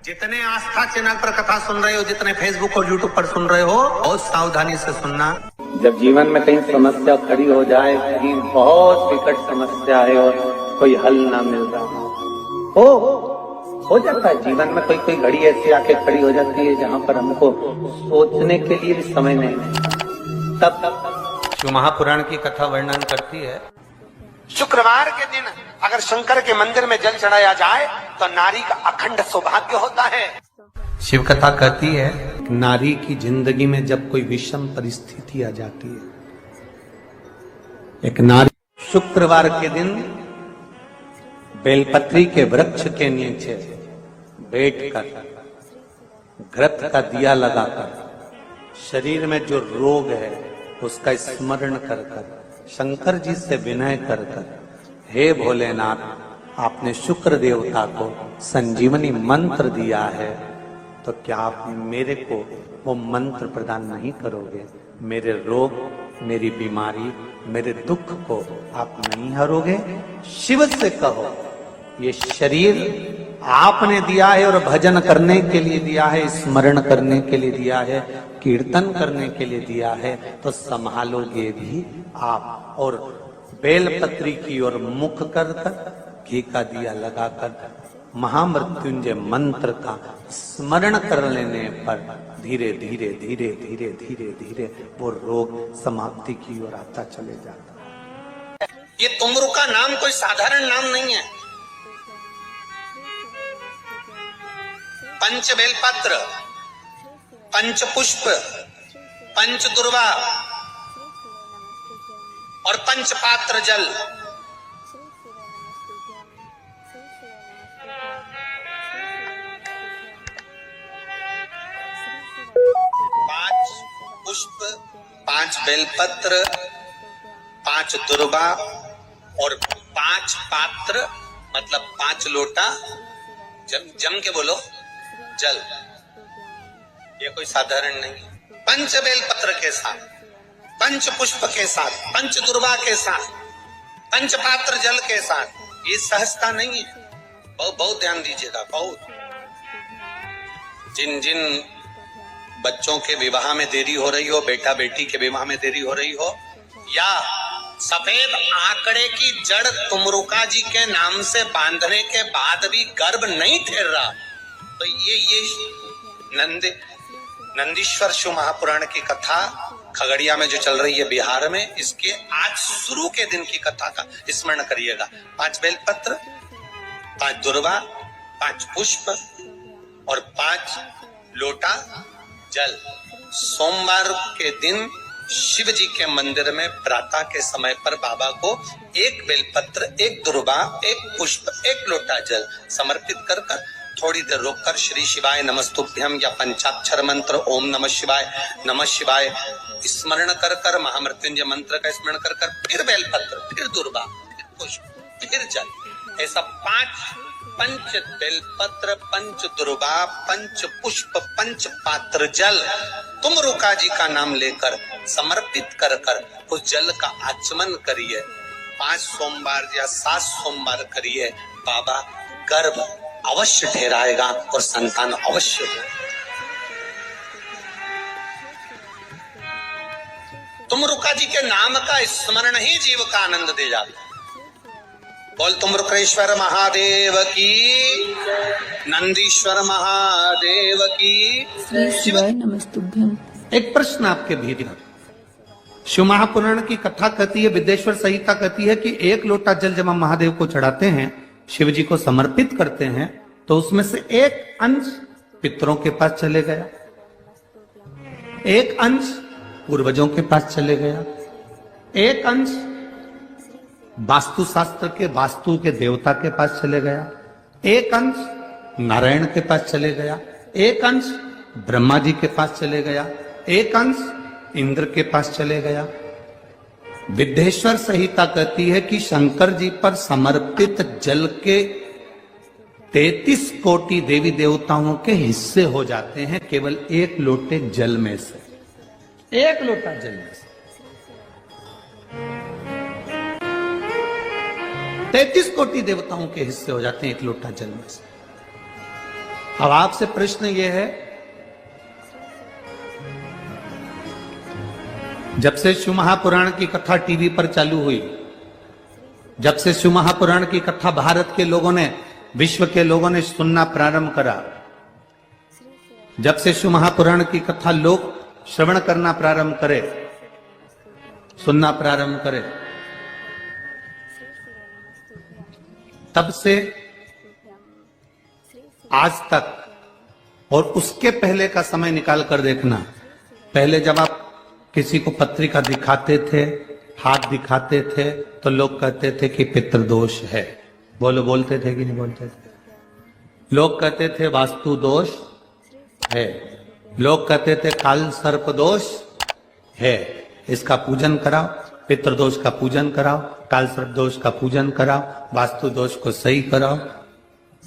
जितने आस्था चैनल पर कथा सुन रहे हो, जितने फेसबुक और यूट्यूब पर सुन रहे हो, बहुत सावधानी से सुनना। जब जीवन में कहीं समस्या खड़ी हो जाए, कहीं बहुत विकट समस्या है और कोई हल ना मिल रहा हो जाता है जीवन में, कोई घड़ी ऐसी आके खड़ी हो जाती है जहाँ पर हमको सोचने के लिए भी समय नहीं है। तब शिव महापुराण की कथा वर्णन करती है, शुक्रवार के दिन अगर शंकर के मंदिर में जल चढ़ाया जाए तो नारी का अखंड सौभाग्य होता है। शिव कथा कहती है, नारी की जिंदगी में जब कोई विषम परिस्थिति आ जाती है, एक नारी शुक्रवार के दिन बेलपत्री के वृक्ष के नीचे बैठकर घृत का दिया लगाकर शरीर में जो रोग है उसका स्मरण कर कर शंकर जी से विनय कर कर, हे भोलेनाथ, आपने शुक्र देवता को संजीवनी मंत्र दिया है, तो क्या आप मेरे को वो मंत्र प्रदान नहीं करोगे? मेरे रोग, मेरी बीमारी, मेरे दुख को आप नहीं हरोगे? शिव से कहो, ये शरीर आपने दिया है और भजन करने के लिए दिया है, स्मरण करने के लिए दिया है, कीर्तन करने के लिए दिया है, तो संभालोगे भी आप। और बेलपत्री की ओर मुख कर घी का दिया लगाकर महामृत्युंजय मंत्र का स्मरण कर लेने पर धीरे धीरे धीरे धीरे धीरे धीरे वो रोग समाप्ति की ओर आता चले जाता। ये तुमरू का नाम कोई साधारण नाम नहीं है। पंच बेलपत्र, पंच पुष्प, पंच दुर्वा और पंच पात्र जल, पांच पुष्प, पांच बेलपत्र, पांच दुर्वा और पांच पात्र, मतलब 5 लोटा जम के बोलो जल। ये कोई साधारण नहीं। पंच बेलपत्र के साथ, पंच पुष्प के साथ, पंच दुर्वा के साथ, पंच पात्र जल के साथ, ये सहजता नहीं है। बहुत ध्यान दीजिएगा। बहुत जिन जिन बच्चों के विवाह में देरी हो रही हो, बेटा बेटी के विवाह में देरी हो रही हो, या सफेद आंकड़े की जड़ तुमरुका जी के नाम से बांधने के बाद भी गर्भ नहीं ठहर रहा, तो ये नंदीश्वर शिव महापुराण की कथा खगड़िया में जो चल रही है बिहार में, इसके आज शुरू के दिन की कथा का स्मरण करिएगा। 5 बेलपत्र, 5 दुर्वा, 5 पुष्प और 5 लोटा जल। सोमवार के दिन शिव जी के मंदिर में प्रातः के समय पर बाबा को 1 बेलपत्र, 1 दुर्वा, 1 पुष्प, 1 लोटा जल समर्पित कर कर थोड़ी देर रोककर श्री शिवाय नमस्तुभ्यम या पंचाक्षर मंत्र ओम नमः शिवाय स्मरण कर कर, महामृत्युंजय मंत्र का स्मरण कर कर, फिर बेलपत्र, फिर दुर्वा, फिर पुष्प, फिर जल। ऐसा 5 बेलपत्र, 5 दुर्वा, 5 पुष्प, 5 पात्र जल तुमरुका जी का नाम लेकर समर्पित कर कर उस जल का आचमन करिए। 5 सोमवार या 7 सोमवार करिए, बाबा गर्भ अवश्य ठहराएगा और संतान अवश्य हो। तुमरुका जी के नाम का स्मरण ही जीव का आनंद दे जाता। बोल तुमरुकेश्वर महादेव की, नंदीश्वर महादेव की, शिवाय नमस्तुभ्यम। एक प्रश्न आपके भीतर, शिव महापुराण की कथा कहती है, विद्येश्वर संहिता कहती है कि 1 लोटा जल जब हम महादेव को चढ़ाते हैं, शिव जी को समर्पित करते हैं, तो उसमें से 1 अंश पितरों के पास चले गया, 1 अंश पूर्वजों के पास चले गया, 1 अंश वास्तुशास्त्र के वास्तु के देवता के पास चले गया, 1 अंश नारायण के पास चले गया, 1 अंश ब्रह्मा जी के पास चले गया, 1 अंश इंद्र के पास चले गया। विद्येश्वर संहिता कहती है कि शंकर जी पर समर्पित जल के 33 कोटि देवी देवताओं के हिस्से हो जाते हैं केवल 1 लोटे जल में से, 1 लोटा जल में से 33 कोटि देवताओं के हिस्से हो जाते हैं 1 लोटा जल में से। अब आपसे प्रश्न ये है, जब से शिव महापुराण की कथा टीवी पर चालू हुई, जब से शिव महापुराण की कथा भारत के लोगों ने, विश्व के लोगों ने सुनना प्रारंभ करा, जब से शिव महापुराण की कथा लोग श्रवण करना प्रारंभ करे, सुनना प्रारंभ करे, तब से आज तक और उसके पहले का समय निकाल कर देखना। पहले जब आप किसी को पत्रिका दिखाते थे, हाथ दिखाते थे, तो लोग कहते थे कि पितृदोष है। बोलते थे कि नहीं बोलते थे? लोग कहते थे वास्तु दोष है, लोग कहते थे काल सर्प दोष है, इसका पूजन कराओ, पितृदोष का पूजन कराओ, काल सर्प दोष का पूजन कराओ, वास्तु दोष को सही कराओ।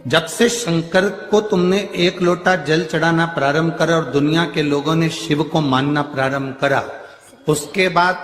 जब से शंकर को तुमने एक लोटा जल चढ़ाना प्रारंभ करा और दुनिया के लोगों ने शिव को मानना प्रारंभ करा, उसके बाद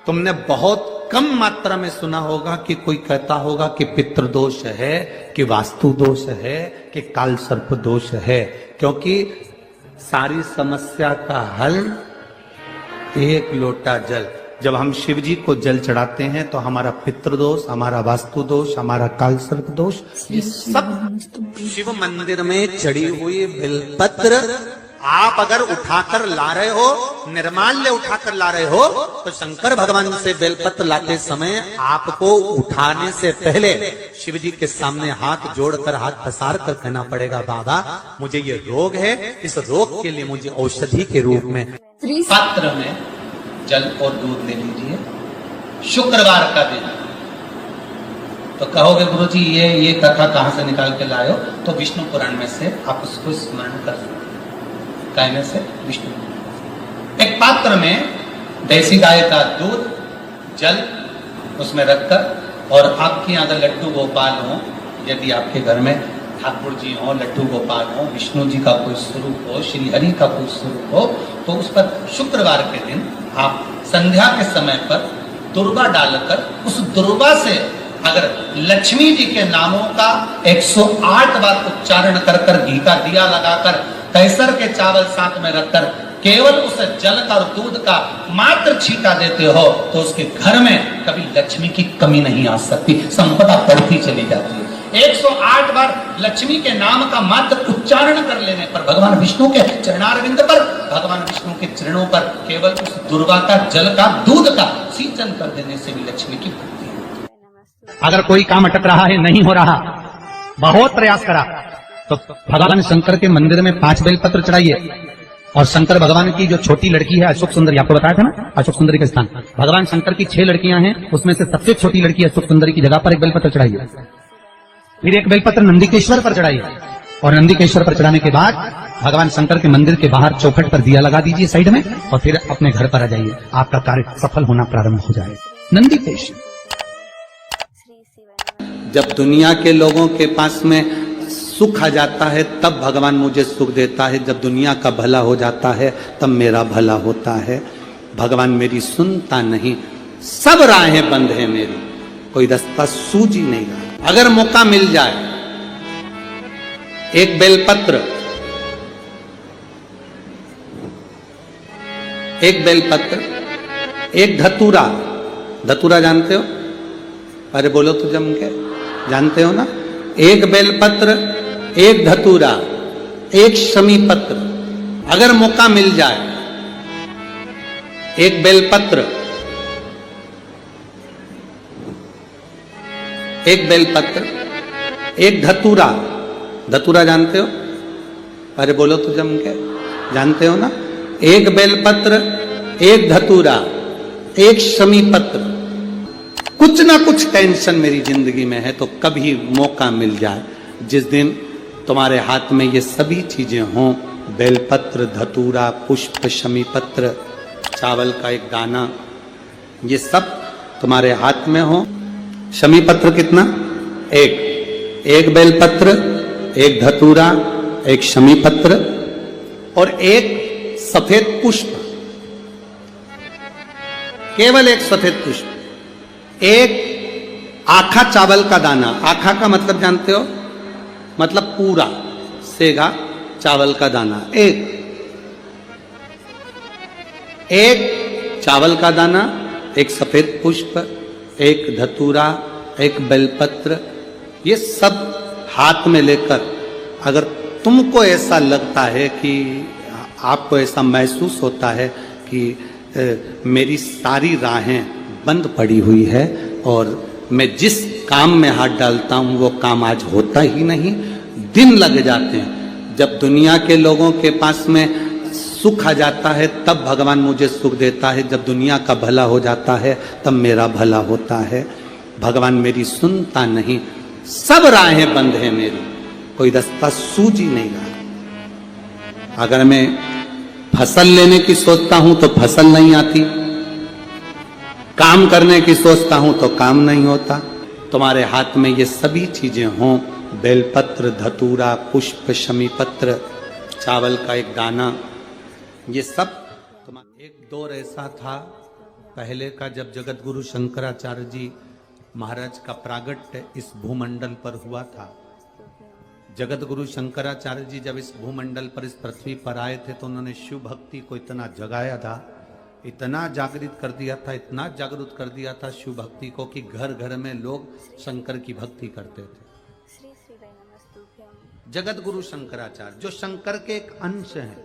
तुमने बहुत कम मात्रा में सुना होगा कि कोई कहता होगा कि पितृदोष है, कि वास्तु दोष है, कि काल सर्प दोष है। क्योंकि सारी समस्या का हल एक लोटा जल। जब हम शिव जी को जल चढ़ाते हैं तो हमारा पितृदोष, हमारा वास्तु दोष, हमारा काल सर्प दोष, ये सब शिव मंदिर में चढ़ी हुई बेलपत्र आप अगर उठाकर ला रहे हो, निर्माल्य उठाकर ला रहे हो, तो शंकर भगवान से बेलपत्र लाते समय आपको उठाने से पहले शिव जी के सामने हाथ जोड़कर, हाथ पसार कर कहना पड़ेगा, बाबा मुझे ये रोग है, इस रोग के लिए मुझे औषधि के रूप में पात्र में जल और दूध ले लीजिए। शुक्रवार का दिन। तो कहोगे गुरुजी ये कथा कहां से निकाल के लाए हो? तो विष्णु पुराण में से आप उसको स्मरण कर सकते। कहने से विष्णु, एक पात्र में देसी गाय का दूध, जल उसमें रखकर, और आपके यहाँ अगर लड्डू गोपाल हो, यदि आपके घर में ठाकुर जी हो, लड्डू गोपाल हो, विष्णु जी का कोई स्वरूप हो, श्री हरि का कोई स्वरूप हो, तो उस पर शुक्रवार के दिन आप संध्या के समय पर दुर्वा डालकर, उस दुर्वा से अगर लक्ष्मी जी के नामों का 108 बार उच्चारण कर कर, घी का दिया लगाकर, कैसर के चावल साथ में रखकर केवल उस जल का और दूध का मात्र छींटा देते हो, तो उसके घर में कभी लक्ष्मी की कमी नहीं आ सकती, संपदा बढ़ती चली जाती है। 108 बार लक्ष्मी के नाम का मात्र उच्चारण कर लेने पर, भगवान विष्णु के चरणारविंद पर, भगवान विष्णु के चरणों पर केवल उस दुर्वा का जल का, दूध का सिंचन कर देने से भी लक्ष्मी की वृद्धि है। अगर कोई काम अटक रहा है, नहीं हो रहा, बहुत प्रयास करा, तो भगवान शंकर के मंदिर में 5 बेलपत्र चढ़ाइए। और शंकर भगवान की जो छोटी लड़की है अशोक सुंदरी, आपको बताया था ना, अशोक सुंदरी का स्थान, भगवान शंकर की 6 लड़कियां हैं, उसमें से सबसे छोटी लड़की अशोक सुंदरी की जगह पर एक बेलपत्र चढ़ाइए। फिर एक बेलपत्र नंदीकेश्वर पर चढ़ाइए, और नंदीकेश्वर पर चढ़ाने के बाद भगवान शंकर के मंदिर के बाहर चौखट पर दिया लगा दीजिए साइड में, और फिर अपने घर पर आ जाइए, आपका कार्य सफल होना प्रारंभ हो जाएगा। नंदीकेश्वर। जब दुनिया के लोगों के पास में सुख आ जाता है तब भगवान मुझे सुख देता है, जब दुनिया का भला हो जाता है तब मेरा भला होता है। भगवान मेरी सुनता नहीं, सब राहें बंद है मेरी, कोई रास्ता सूझ ही नहीं रहा। अगर मौका मिल जाए, एक बेलपत्र, एक बेलपत्र, एक धतूरा, धतूरा जानते हो? अरे बोलो तो जम के, जानते हो ना? एक बेलपत्र, एक धतूरा, एक शमी पत्र, अगर मौका मिल जाए, एक बेलपत्र, एक बेलपत्र, एक धतूरा, धतूरा जानते हो? अरे बोलो तो जम के, जानते हो ना? एक बेलपत्र, एक धतूरा, एक शमी पत्र। कुछ ना कुछ टेंशन मेरी जिंदगी में है, तो कभी मौका मिल जाए, जिस दिन तुम्हारे हाथ में ये सभी चीजें हों, बेलपत्र, धतूरा, पुष्प, शमी पत्र, चावल का एक दाना, ये सब तुम्हारे हाथ में हो। शमी पत्र कितना? एक बेलपत्र, एक धतूरा, एक शमी पत्र, और एक सफेद पुष्प, केवल एक सफेद पुष्प, एक आखा चावल का दाना। आखा का मतलब जानते हो? मतलब पूरा सेगा चावल का दाना, एक चावल का दाना, एक सफेद पुष्प, एक धतूरा, एक बेलपत्र, ये सब हाथ में लेकर अगर तुमको ऐसा लगता है कि आपको ऐसा महसूस होता है कि मेरी सारी राहें बंद पड़ी हुई है और मैं जिस काम में हाथ डालता हूं वो काम आज होता ही नहीं, दिन लग जाते हैं, जब दुनिया के लोगों के पास में सुख आ जाता है तब भगवान मुझे सुख देता है, जब दुनिया का भला हो जाता है तब मेरा भला होता है, भगवान मेरी सुनता नहीं, सब राहें बंद है मेरी, कोई रास्ता सूझ ही नहीं रहा। अगर मैं फसल लेने की सोचता हूं तो फसल नहीं आती, काम करने की सोचता हूं तो काम नहीं होता। तुम्हारे हाथ में ये सभी चीजें हों, बेलपत्र, धतूरा, पुष्प, शमी पत्र, चावल का एक दाना, ये सब एक दौर ऐसा था पहले का जब जगत गुरु शंकराचार्य जी महाराज का प्रागट्य इस भूमंडल पर हुआ था। जगत गुरु शंकराचार्य जी जब इस भूमंडल पर, इस पृथ्वी पर आए थे तो उन्होंने शिव भक्ति को इतना जगाया था, इतना जागृत कर दिया था, इतना जागरूक कर दिया था शिव भक्ति को कि घर घर में लोग शंकर की भक्ति करते थे। जगत गुरु शंकराचार्य जो शंकर के एक अंश हैं,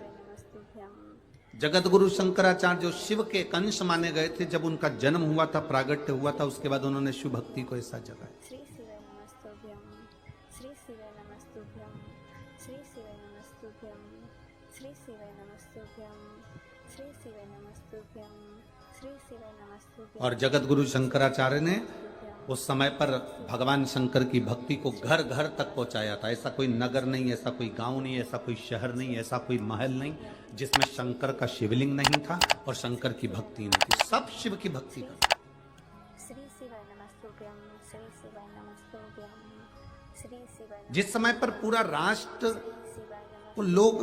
जगत गुरु शंकराचार्य जो शिव के एक अंश माने गए थे, जब उनका जन्म हुआ था, प्रागट्य हुआ था, उसके बाद उन्होंने शिव भक्ति को ऐसा जगाया। और जगत गुरु शंकराचार्य ने उस समय पर भगवान शंकर की भक्ति को घर घर तक पहुंचाया था। ऐसा कोई नगर नहीं, ऐसा कोई गांव नहीं, ऐसा कोई शहर नहीं, ऐसा कोई महल नहीं जिसमें शंकर का शिवलिंग नहीं था और शंकर की भक्ति नहीं थी, सब शिव की भक्ति करते। जिस समय पर पूरा राष्ट्र को लोग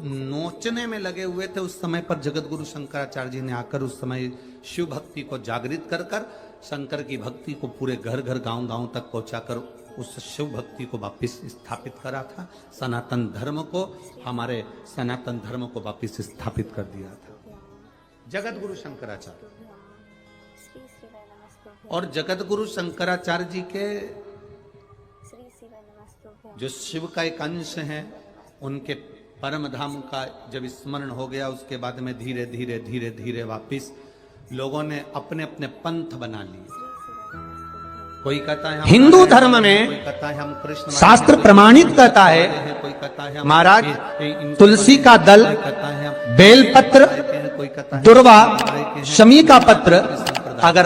नोचने में लगे हुए थे, उस समय पर जगत गुरु शंकराचार्य जी ने आकर उस समय शिव भक्ति को जागृत कर कर शंकर की भक्ति को पूरे घर घर गांव गांव तक पहुंचाकर उस शिव भक्ति को वापिस स्थापित करा था। सनातन धर्म को, हमारे सनातन धर्म को वापिस स्थापित कर दिया था जगत गुरु शंकराचार्य। और जगत गुरु शंकराचार्य जी के जो शिव का एक अंश है, उनके परम धाम का जब स्मरण हो गया, उसके बाद में धीरे धीरे धीरे धीरे वापिस लोगों ने अपने अपने पंथ बना लिए। कोई कहता है हिंदू धर्म में, कोई कहता है हम कृष्ण, शास्त्र प्रमाणित कहता है कोई कहता है महाराज तुलसी का दल, बेलपत्र, कोई कहता है दुर्वा, शमी का पत्र अगर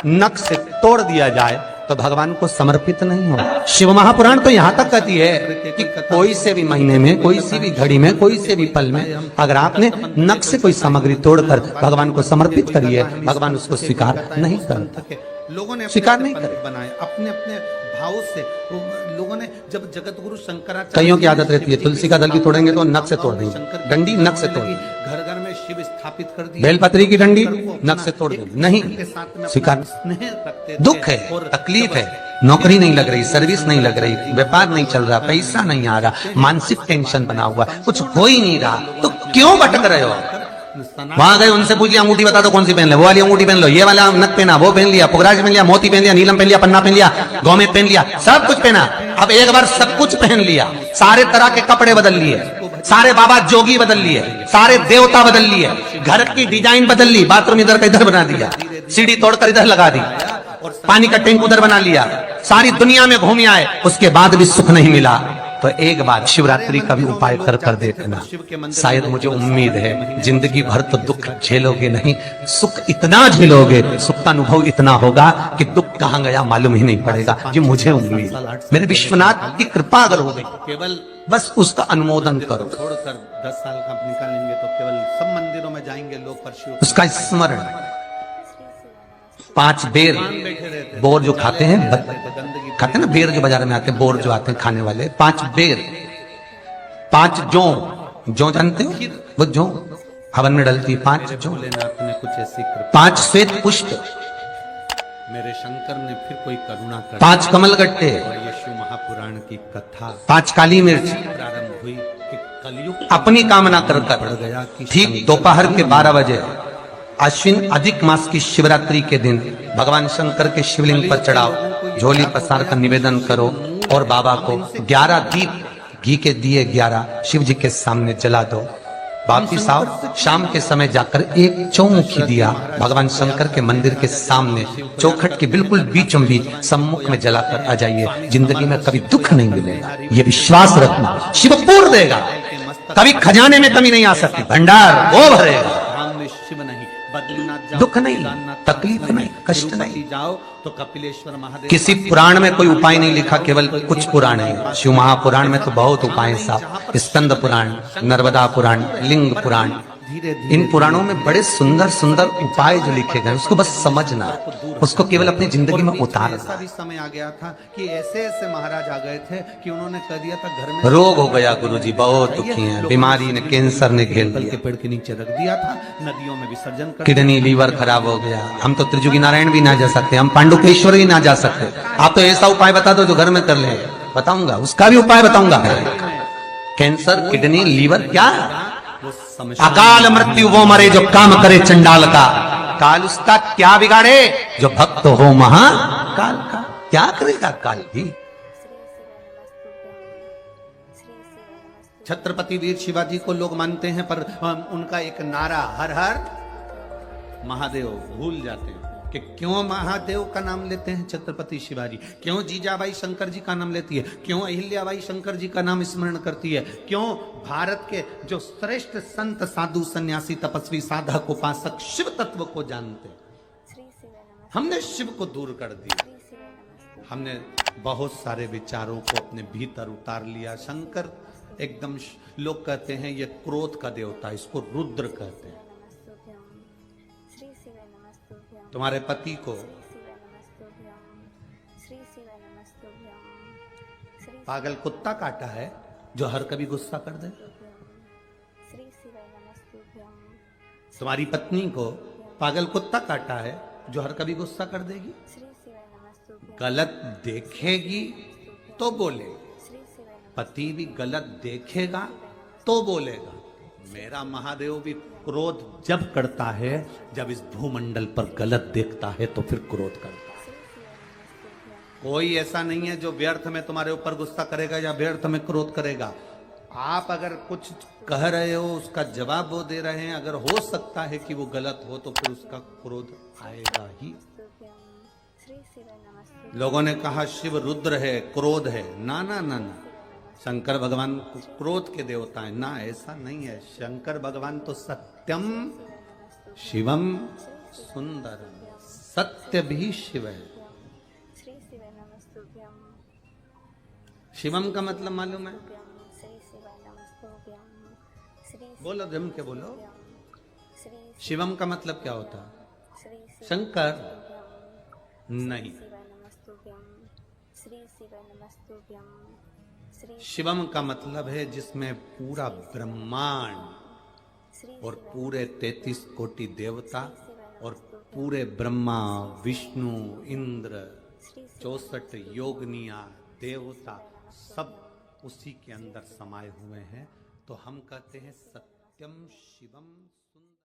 नख से तोड़ दिया जाए तो भगवान को समर्पित नहीं हो। शिव महापुराण तो यहाँ तक कहती है कि कोई से भी महीने में, कोई सी भी घड़ी में, कोई से भी पल में अगर आपने नख से कोई सामग्री तोड़कर भगवान को समर्पित करी है, भगवान उसको स्वीकार नहीं करते। लोगों ने स्वीकार नहीं करे, बनाए अपने अपने भाव से। लोगों ने जब जगत गुरु शंकराचार्य, कईयों की आदत रहती है तुलसी का दल भी तोड़ेंगे तो नख से तोड़ देंगे, डंडी नख से तोड़ देंगे, घर घर में शिव स्थापित कर दी, बेलपत्री की डंडी नख से तोड़ देंगे, नहीं स्वीकार। दुख है, तकलीफ है, नौकरी नहीं लग रही, सर्विस नहीं लग रही, व्यापार नहीं चल रहा, पैसा नहीं आ रहा, मानसिक टेंशन बना हुआ, कुछ हो ही नहीं रहा, तो क्यों भटक रहे हो? वहां गए, उनसे पूछ लिया अंगूठी बता दो कौन सी पहन ले, वो वाली अंगूठी पहन लो, ये वाला नक पहना, वो पहन लिया, पुखराज पहन लिया, मोती पहन लिया, नीलम पहन लिया, पन्ना पहन लिया, गौमेद पहन लिया, सब कुछ पहना। अब एक बार सब कुछ पहन लिया, सारे तरह के कपड़े बदल लिए, सारे बाबा जोगी बदल लिए, सारे देवता बदल लिए, घर की डिजाइन बदल ली, बाथरूम इधर का इधर बना दिया, सीढ़ी तोड़कर इधर लगा दी, पानी का टैंक उधर बना लिया, सारी दुनिया में घूम आए, उसके बाद भी सुख नहीं मिला। तो एक बार शिवरात्रि का भी उपाय कर कर देखना, शायद मुझे उम्मीद है जिंदगी भर तो दुख झेलोगे नहीं, सुख इतना झेलोगे, सुख का अनुभव इतना होगा कि दुख कहां गया मालूम ही नहीं पड़ेगा। ये मुझे उम्मीद, मेरे विश्वनाथ की कृपा अगर हो गई, केवल बस उसका अनुमोदन करो, छोड़कर 10 साल का निकालेंगे तो केवल सब मंदिरों में जाएंगे लोग, पर शिव उसका स्मरण। 5 बेर बोर जो खाते हैं, खाते हैं ना बेर जो बाजार में आते हैं, बोर जो आते हैं खाने वाले, 5 बेर, 5 जौ जानते हो, वो जौ हवन में डलती है, 5 जौ, 5 श्वेत पुष्प, मेरे शंकर ने फिर कोई करुणा कर 5 कमल गट्टे, और ये शिव महापुराण की कथा 5 काली मिर्च प्रारंभ हुई कि कलयुग अपनी कामना कर बढ़ गया कि ठीक दोपहर के 12 बजे अश्विन अधिक मास की शिवरात्रि के दिन भगवान शंकर के शिवलिंग पर चढ़ाओ, झोली प्रसार का निवेदन करो और बाबा को 11 दीप घी के दिए 11 शिव जी के सामने जला दो। वापिस आओ, शाम के समय जाकर एक चौमुखी दिया भगवान शंकर के मंदिर के सामने चौखट के बिल्कुल बीचों बीच सम्मुख में जलाकर आ जाइए। जिंदगी में कभी दुख नहीं मिलेगा, ये विश्वास रखना। शिव पूर्ण देगा, कभी खजाने में कमी नहीं आ सकती, भंडार वो भरेगा। धाम में शिव नहीं, बद्रीनाथ जाओ, दुख नहीं, केदारनाथ तकलीफ नहीं, कष्ट तिरुपति नहीं। जाओ तो कपिलेश्वर महादेव किसी पुराण में कोई उपाय नहीं लिखा, केवल कुछ पुराण है। शिव महापुराण में तो बहुत उपाय हैं साहब। स्कंद पुराण, नर्मदा पुराण, लिंग पुराण, धीरे धीरे इन पुराणों में बड़े सुंदर सुंदर उपाय जो लिखे गए, उसको बस समझना, उसको केवल अपनी जिंदगी में और बीच उतारना। ऐसा भी समय आ गया था कि ऐसे ऐसे महाराज आ गए थे कि उन्होंने कह दिया था घर में रोग हो गया गुरुजी, बहुत दुखी हैं, बीमारी ने, कैंसर ने घेर पीपल के लिया, पेड़ के नीचे रख दिया था, नदियों में विसर्जन कर किडनी लीवर खराब हो गया। हम तो त्रिजुगी नारायण भी ना जा सकते, हम पांडुकेश्वर भी ना जा सकते। आप तो ऐसा उपाय बता दो जो घर में कर ले, बताऊंगा, उसका भी उपाय बताऊंगा। कैंसर, किडनी, लीवर, क्या वो समस्या अकाल मृत्यु वो मरे जो काम करे चंडाल का, काल उसका क्या बिगाड़े जो भक्त हो महाकाल का। क्या करेगा काल भी। छत्रपति वीर शिवाजी को लोग मानते हैं, पर उनका एक नारा हर हर महादेव भूल जाते हैं कि क्यों महादेव का नाम लेते हैं छत्रपति शिवाजी, क्यों जीजाबाई शंकर जी का नाम लेती है, क्यों अहिल्याबाई शंकर जी का नाम स्मरण करती है, क्यों भारत के जो श्रेष्ठ संत साधु सन्यासी तपस्वी साधक उपासक शिव तत्व को जानते हैं। हमने शिव को दूर कर दिया, हमने बहुत सारे विचारों को अपने भीतर उतार लिया। शंकर एकदम, लोग कहते हैं ये क्रोध का देवता, इसको रुद्र कहते हैं। तुम्हारे पति को पागल कुत्ता काटा है जो हर कभी गुस्सा कर दे। तुम्हारी पत्नी को पागल कुत्ता काटा है जो हर कभी गुस्सा कर देगी, गलत देखेगी तो बोलेगी। पति भी गलत देखेगा तो बोलेगा। मेरा महादेव भी क्रोध जब करता है, जब इस भूमंडल पर गलत देखता है तो फिर क्रोध करता है। कोई ऐसा नहीं है जो व्यर्थ में तुम्हारे ऊपर गुस्सा करेगा या व्यर्थ में क्रोध करेगा। आप अगर कुछ कह रहे हो, उसका जवाब वो दे रहे हैं, अगर हो सकता है कि वो गलत हो तो फिर उसका क्रोध आएगा ही। लोगों ने कहा शिव रुद्र है, क्रोध है। ना ना ना ना, शंकर भगवान क्रोध के देवता है ना, ऐसा नहीं है। शंकर भगवान तो सत्यम शिवम सुंदरम, सत्य भी शिव है। शिवम का मतलब मालूम है? बोलो, जम के बोलो। शिवम का मतलब क्या होता है? शंकर नहीं, शिवम का मतलब है जिसमें पूरा ब्रह्मांड और पूरे 33 कोटि देवता और पूरे ब्रह्मा विष्णु इंद्र 64 योगनिया देवता सब उसी के अंदर समाये हुए हैं। तो हम कहते हैं सत्यम शिवम।